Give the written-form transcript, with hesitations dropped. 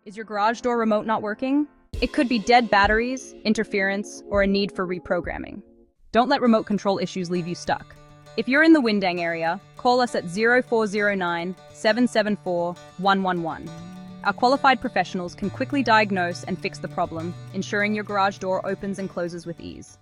Is your garage door remote not working? It could be dead batteries, interference, or a need for reprogramming. Don't let remote control issues leave you stuck. If you're in the Windang area, call us at 0409 774 111. Our qualified professionals can quickly diagnose and fix the problem, ensuring your garage door opens and closes with ease.